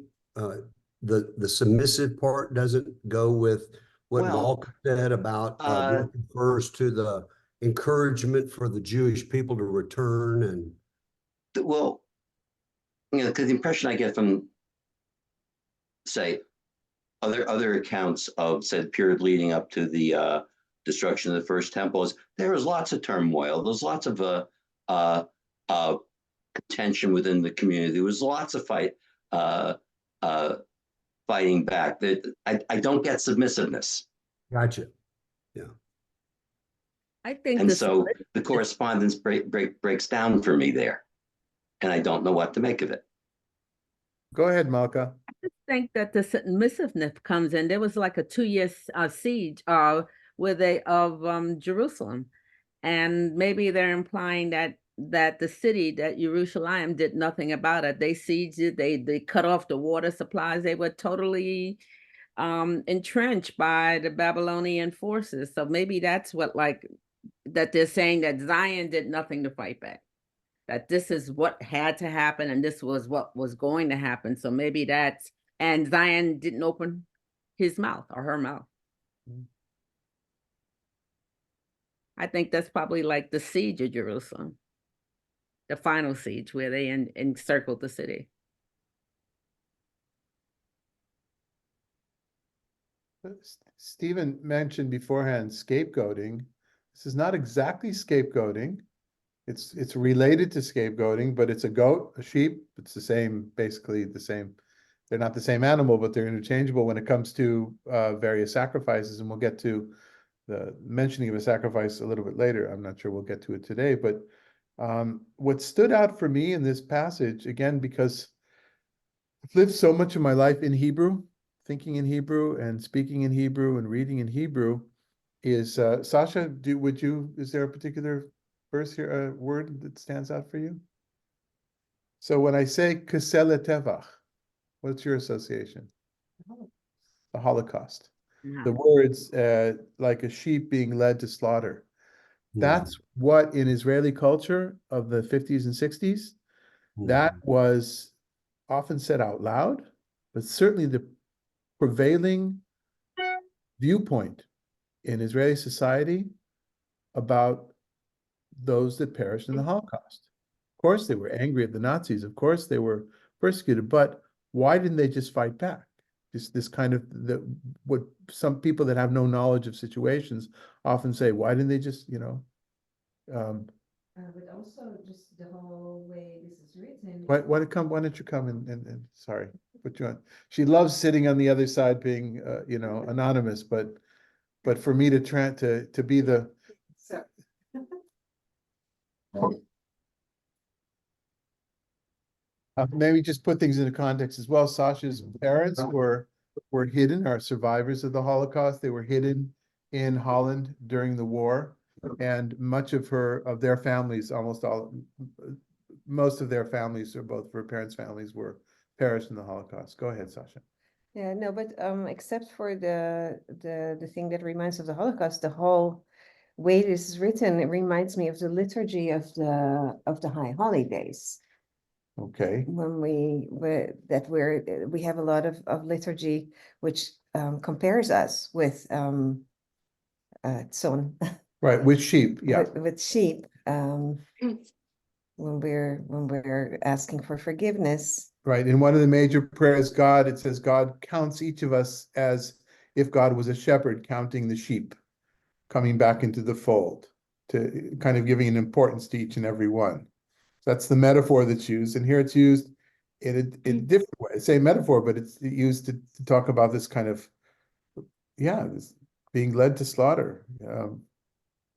Speaker 3: the submissive part doesn't go with what Malka said about looking first to the encouragement for the Jewish people to return, and
Speaker 12: well, because the impression I get from, say, other accounts of said period leading up to the destruction of the first temple is there was lots of turmoil. There's lots of tension within the community. There was lots of fighting back. That I don't get submissiveness.
Speaker 3: Gotcha. Yeah.
Speaker 8: I think
Speaker 12: And
Speaker 8: this,
Speaker 12: so the correspondence breaks down for me there, and I don't know what to make of it.
Speaker 1: Go ahead, Malka.
Speaker 8: I think that the submissiveness comes in. There was like a 2-year siege of Jerusalem, and maybe they're implying that the city, that Jerusalem, did nothing about it. They sieged it. They cut off the water supplies. They were totally entrenched by the Babylonian forces. So maybe that's what, like, that they're saying that Zion did nothing to fight back. That this is what had to happen and this was what was going to happen. So maybe that's, and Zion didn't open his mouth or her mouth. I think that's probably like the siege of Jerusalem, the final siege where they encircled the city.
Speaker 1: Stephen mentioned beforehand scapegoating. This is not exactly scapegoating. It's related to scapegoating, but it's a goat, a sheep. It's the same, basically the same. They're not the same animal, but they're interchangeable when it comes to various sacrifices. And we'll get to the mentioning of a sacrifice a little bit later. I'm not sure we'll get to it today, but what stood out for me in this passage, again, because I've lived so much of my life in Hebrew, thinking in Hebrew and speaking in Hebrew and reading in Hebrew, is Sasha, is there a particular verse here, a word that stands out for you? So when I say Kesele Tevach, what's your association? The Holocaust. The words like a sheep being led to slaughter. That's what in Israeli culture of the 50s and 60s, that was often said out loud, but certainly the prevailing viewpoint in Israeli society about those that perished in the Holocaust. Of course, they were angry at the Nazis. Of course, they were persecuted, but why didn't they just fight back? Just this kind of what some people that have no knowledge of situations often say, why didn't they just,
Speaker 13: but also just the whole way this is written.
Speaker 1: why don't you come and sorry. put you on. She loves sitting on the other side being, anonymous, but for me to be the. Maybe just put things into context as well. Sasha's parents were hidden, are survivors of the Holocaust. They were hidden in Holland during the war, and much of their families, most of their families, or both of her parents' families, were perished in the Holocaust. Go ahead, Sasha.
Speaker 13: Yeah, no, but except for the thing that reminds of the Holocaust, the whole way this is written, it reminds me of the liturgy of the High Holidays.
Speaker 1: Okay.
Speaker 13: When we have a lot of liturgy which compares us with son.
Speaker 1: Right, with sheep, yeah.
Speaker 13: With sheep, when we're asking for forgiveness.
Speaker 1: Right. In one of the major prayers, it says God counts each of us as if God was a shepherd counting the sheep coming back into the fold, to kind of giving an importance to each and every one. So that's the metaphor that's used. And here it's used in a different way. Same metaphor, but it's used to talk about this kind of, this being led to slaughter.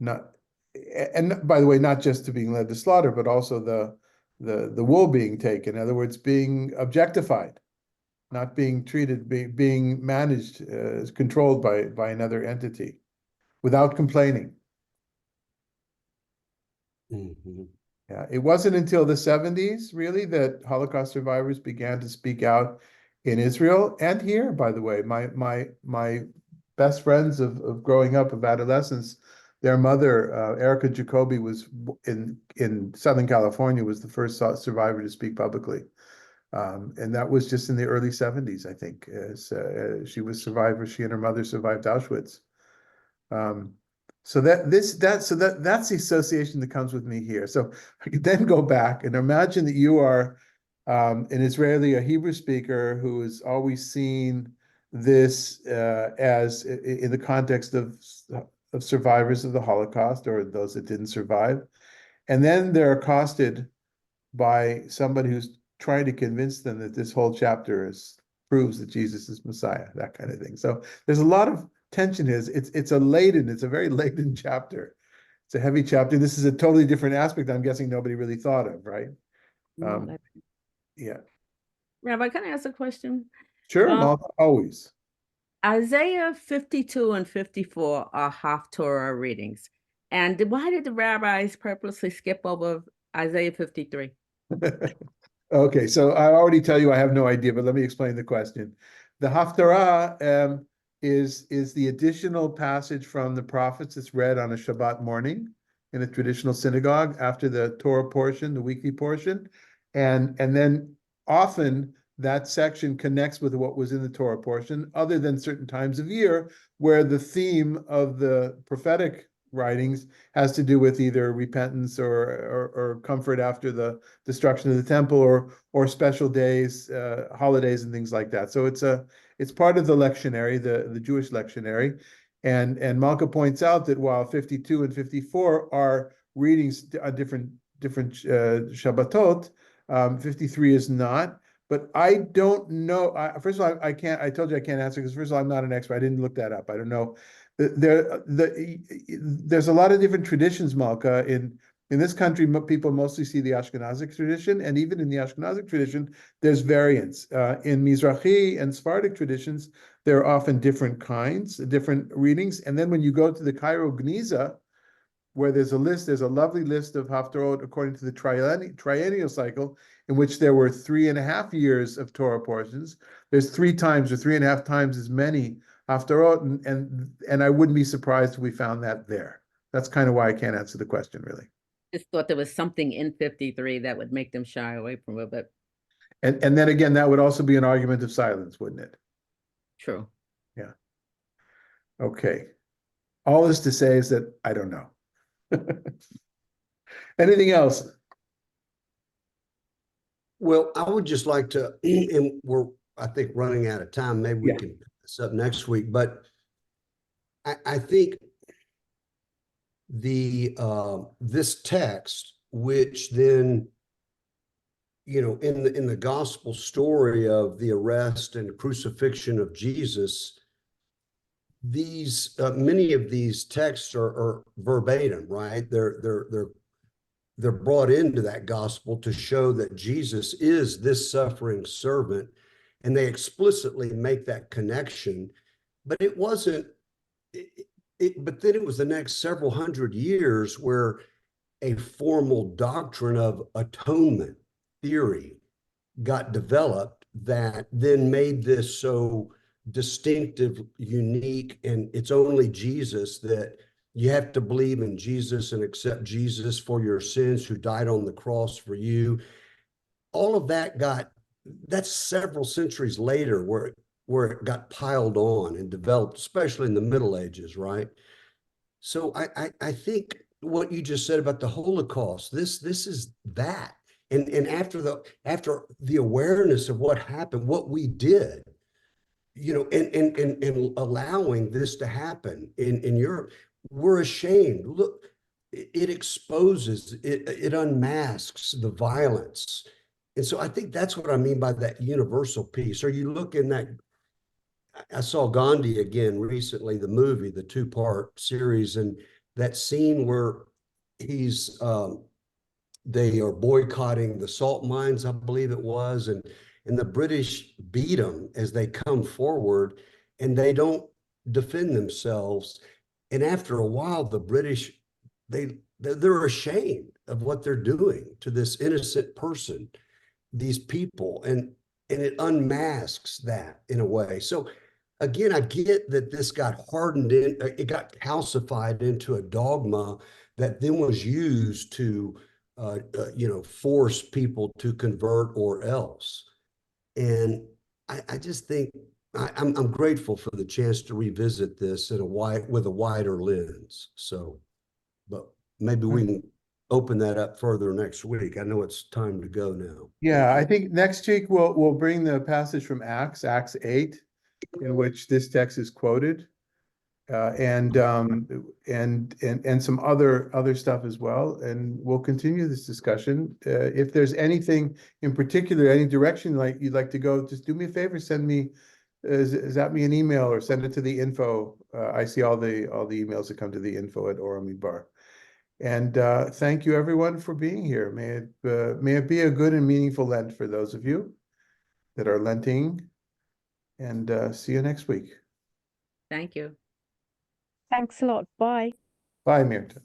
Speaker 1: And by the way, not just to being led to slaughter, but also the wool being taken. In other words, being objectified, not being treated, being managed, controlled by another entity without complaining.
Speaker 3: Mm-hmm.
Speaker 1: Yeah, it wasn't until the 70s, really, that Holocaust survivors began to speak out in Israel and here, by the way. My best friends of growing up, of adolescence, their mother, Erica Jacoby, was in Southern California, was the first survivor to speak publicly. And that was just in the early 70s, I think. She and her mother survived Auschwitz. So that's the association that comes with me here. So I could then go back and imagine that you are an Israeli, a Hebrew speaker who has always seen this as in the context of survivors of the Holocaust, or those that didn't survive. And then they're accosted by somebody who's trying to convince them that this whole chapter proves that Jesus is Messiah, that kind of thing. So there's a lot of tension here. It's a very laden chapter. It's a heavy chapter. This is a totally different aspect I'm guessing nobody really thought of, right? Yeah.
Speaker 8: Rabbi, can I ask a question?
Speaker 1: Sure, always.
Speaker 8: Isaiah 52 and 54 are Haftorah readings. And why did the rabbis purposely skip over Isaiah 53?
Speaker 1: Okay, so I already tell you I have no idea, but let me explain the question. The Haftarah is the additional passage from the prophets that's read on a Shabbat morning in a traditional synagogue after the Torah portion, the weekly portion. And then often that section connects with what was in the Torah portion, other than certain times of year where the theme of the prophetic writings has to do with either repentance or comfort after the destruction of the temple, or special days, holidays, and things like that. So it's part of the lectionary, the Jewish lectionary, and Malka points out that while 52 and 54 are readings on different Shabbatot, 53 is not. But I don't know. First of all, I can't. I told you I can't answer because first of all, I'm not an expert. I didn't look that up. I don't know. There's a lot of different traditions, Malka. In this country, people mostly see the Ashkenazic tradition, and even in the Ashkenazic tradition, there's variants. In Mizrahi and Sephardic traditions, there are often different kinds, different readings. And then when you go to the Cairo Geniza, where there's a lovely list of Haftarot according to the triennial cycle, in which there were 3.5 years of Torah portions. There's 3 times or 3.5 times as many Haftarot, and I wouldn't be surprised if we found that there. That's kind of why I can't answer the question, really.
Speaker 8: Just thought there was something in 53 that would make them shy away from it, but
Speaker 1: And then again, that would also be an argument of silence, wouldn't it?
Speaker 8: true.
Speaker 1: Yeah. Okay. All this to say is that I don't know. Anything else?
Speaker 3: Well, I would just like to, and we're, I think, running out of time. Maybe we can pick this up next week, but I think this text, which then, in the gospel story of the arrest and crucifixion of Jesus, these many of these texts are verbatim, right? They're brought into that gospel to show that Jesus is this suffering servant, and they explicitly make that connection. But it wasn't. But then it was the next several hundred years where a formal doctrine of atonement theory got developed that then made this so distinctive, unique, and it's only Jesus, that you have to believe in Jesus and accept Jesus for your sins, who died on the cross for you. All of that's several centuries later where it got piled on and developed, especially in the Middle Ages, right? So I think what you just said about the Holocaust, this is that. And after the awareness of what happened, what we did, and allowing this to happen in Europe, we're ashamed. Look, it exposes, it unmasks the violence. And so I think that's what I mean by that universal piece. Or you look in that, I saw Gandhi again recently, the movie, the 2-part series, and that scene where they are boycotting the salt mines, I believe it was, and the British beat them as they come forward, and they don't defend themselves. And after a while, the British, they're ashamed of what they're doing to this innocent person, these people, and it unmasks that in a way. So again, I get that this got hardened in, it got calcified into a dogma that then was used to, force people to convert or else. And I just think I'm grateful for the chance to revisit this with a wider lens. So, but maybe we can open that up further next week. I know it's time to go now.
Speaker 1: Yeah, I think next week we'll bring the passage from Acts 8, in which this text is quoted, and some other stuff as well. And we'll continue this discussion. If there's anything in particular, any direction you'd like to go, just do me a favor, send me, zap me an email or send it to the info. I see all the emails that come to the info at Orem Midbar. And thank you everyone for being here. May it be a good and meaningful Lent for those of you that are Lenting. And see you next week.
Speaker 8: Thank you.
Speaker 4: Thanks a lot. Bye.
Speaker 1: Bye, Mirta.